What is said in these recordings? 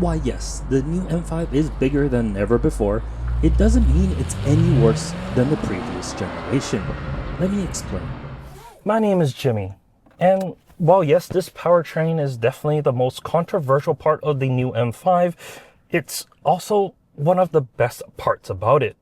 Why yes, the new M5 is bigger than ever before, it doesn't mean it's any worse than the previous generation. Let me explain. My name is Jimmy, and while yes, this powertrain is definitely the most controversial part of the new M5, it's also one of the best parts about it.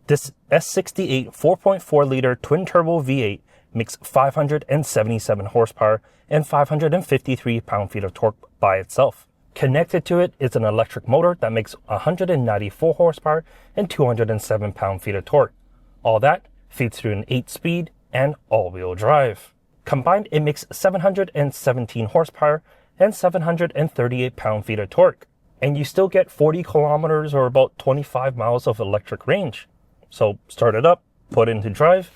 This S68 4.4-liter twin-turbo V8 makes 577 horsepower and 553 pound-feet of torque by itself. Connected to it is an electric motor that makes 194 horsepower and 207 pound-feet of torque. All that feeds through an 8-speed and all-wheel drive. Combined, it makes 717 horsepower and 738 pound-feet of torque. And you still get 40 kilometers or about 25 miles of electric range. So start it up, put it into drive,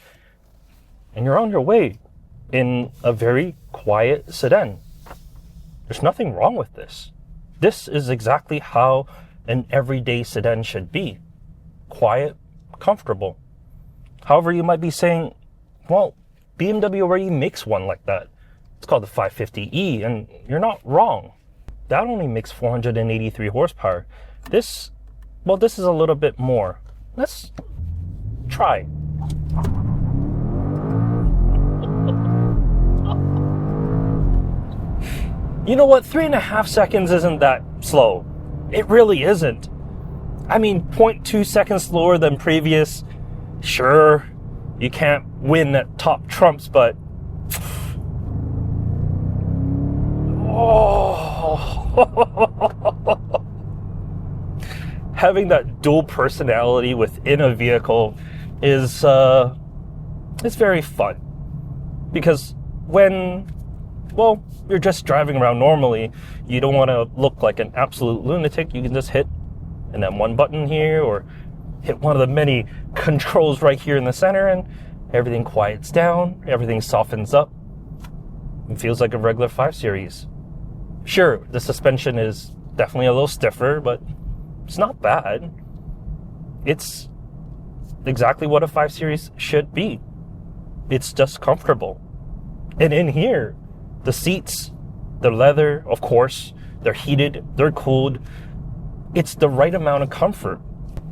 and you're on your way in a very quiet sedan. There's nothing wrong with this. This is exactly how an everyday sedan should be. Quiet, comfortable. However, you might be saying, well, BMW already makes one like that. It's called the 550e, and you're not wrong. That only makes 483 horsepower. This is a little bit more. Let's try. You know what? 3.5 seconds isn't that slow. It really isn't. I mean, 0.2 seconds slower than previous. Sure, you can't win at top trumps, but having that dual personality within a vehicle is it's very fun. Because when you're just driving around normally, you don't want to look like an absolute lunatic. You can just hit and then one button here, or hit one of the many controls right here in the center, and everything quiets down, everything softens up. It feels like a regular 5 Series. Sure, the suspension is definitely a little stiffer, but it's not bad. It's exactly what a 5 Series should be. It's just comfortable. And in here, the seats, the leather, of course, they're heated, they're cooled. It's the right amount of comfort.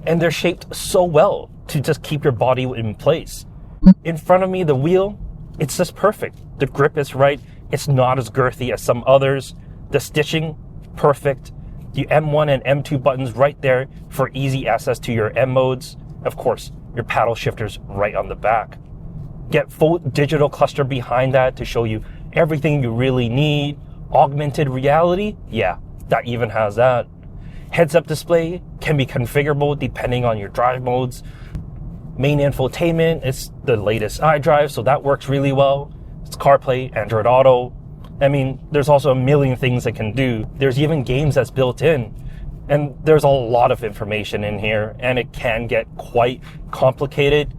And they're shaped so well to just keep your body in place. In front of me, the wheel, it's just perfect. The grip is right. It's not as girthy as some others. The stitching, perfect. The M1 and M2 buttons right there for easy access to your M modes. Of course, your paddle shifters right on the back. Get full digital cluster behind that to show you everything you really need. Augmented reality, yeah, that even has that. Heads-up display can be configurable depending on your drive modes. Main infotainment is the latest iDrive, so that works really well. It's CarPlay, Android Auto. I mean, there's also a million things it can do. There's even games that's built in. And there's a lot of information in here, and it can get quite complicated.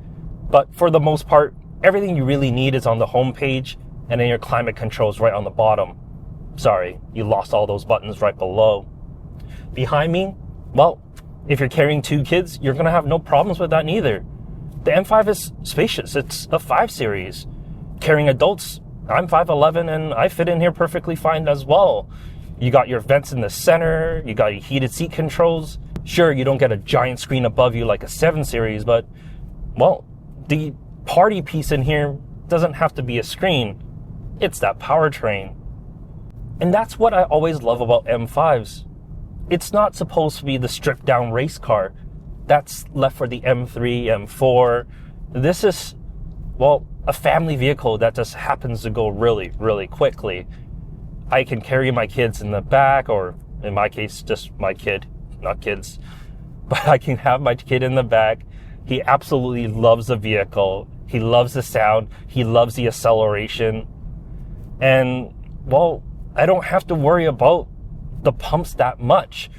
But for the most part, everything you really need is on the home page, and then your climate controls right on the bottom. Sorry, you lost all those buttons right below. Behind me, well, if you're carrying 2 kids, you're going to have no problems with that neither. The M5 is spacious. It's a 5 Series. Carrying adults, I'm 5'11", and I fit in here perfectly fine as well. You got your vents in the center. You got your heated seat controls. Sure, you don't get a giant screen above you like a 7 Series, but, well, the party piece in here doesn't have to be a screen. It's that powertrain. And that's what I always love about M5s. It's not supposed to be the stripped down race car. That's left for the M3, M4. This is, well, a family vehicle that just happens to go really, really quickly. I can carry my kids in the back, or in my case, just my kid, not kids. But I can have my kid in the back. He absolutely loves the vehicle. He loves the sound. He loves the acceleration. And, well, I don't have to worry about the pumps that much.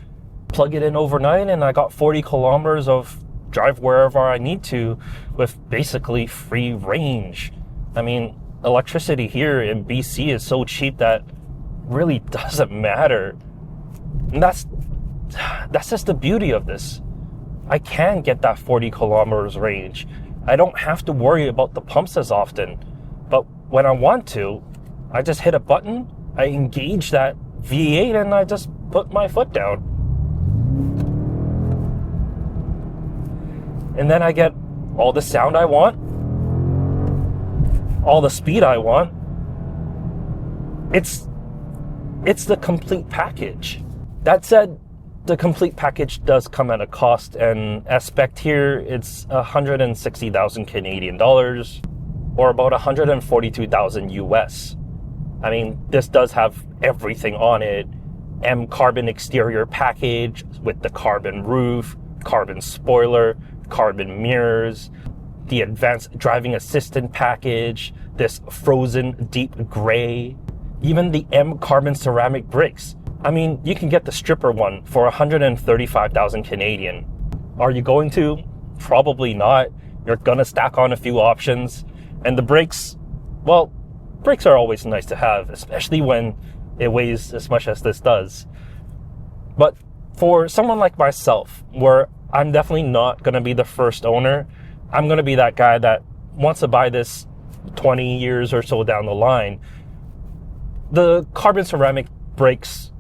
Plug it in overnight and I got 40 kilometers of drive wherever I need to with basically free range. I mean, electricity here in BC is so cheap that really doesn't matter. And that's just the beauty of this. I can get that 40 kilometers range. I don't have to worry about the pumps as often. But when I want to, I just hit a button, I engage that V8, and I just put my foot down. and then I get all the sound I want, all the speed I want. It's the complete package. That said, the complete package does come at a cost, and as spec'd here, it's 160,000 Canadian dollars, or about 142,000 US. I mean, this does have everything on it. M carbon exterior package with the carbon roof, carbon spoiler, carbon mirrors, the advanced driving assistant package, this frozen deep gray, even the M carbon ceramic brakes. I mean, you can get the stripper one for 135,000 Canadian. Are you going to? Probably not. You're gonna stack on a few options. And the brakes, well, brakes are always nice to have, especially when it weighs as much as this does. But for someone like myself, where I'm definitely not gonna be the first owner, I'm gonna be that guy that wants to buy this 20 years or so down the line. The carbon ceramic brakes,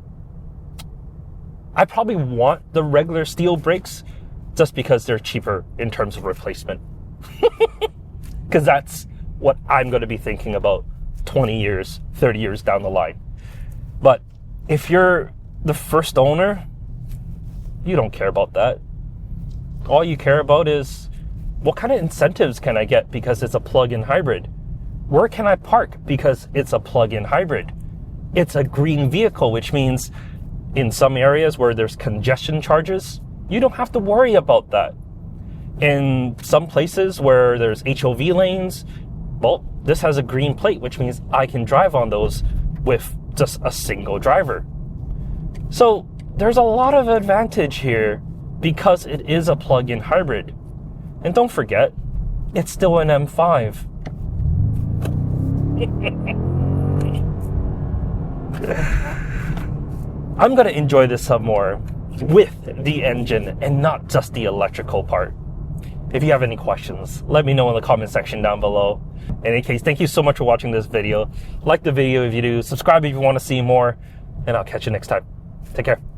I probably want the regular steel brakes just because they're cheaper in terms of replacement. Because that's what I'm going to be thinking about 20 years, 30 years down the line. But if you're the first owner, you don't care about that. All you care about is, what kind of incentives can I get because it's a plug-in hybrid? Where can I park because it's a plug-in hybrid? It's a green vehicle, which means in some areas where there's congestion charges, you don't have to worry about that. In some places where there's HOV lanes, well, this has a green plate, which means I can drive on those with just a single driver. So there's a lot of advantage here because it is a plug-in hybrid. And don't forget, it's still an M5. I'm going to enjoy this some more with the engine and not just the electrical part. If you have any questions, let me know in the comment section down below. In any case, thank you so much for watching this video. Like the video if you do, subscribe if you want to see more, and I'll catch you next time. Take care.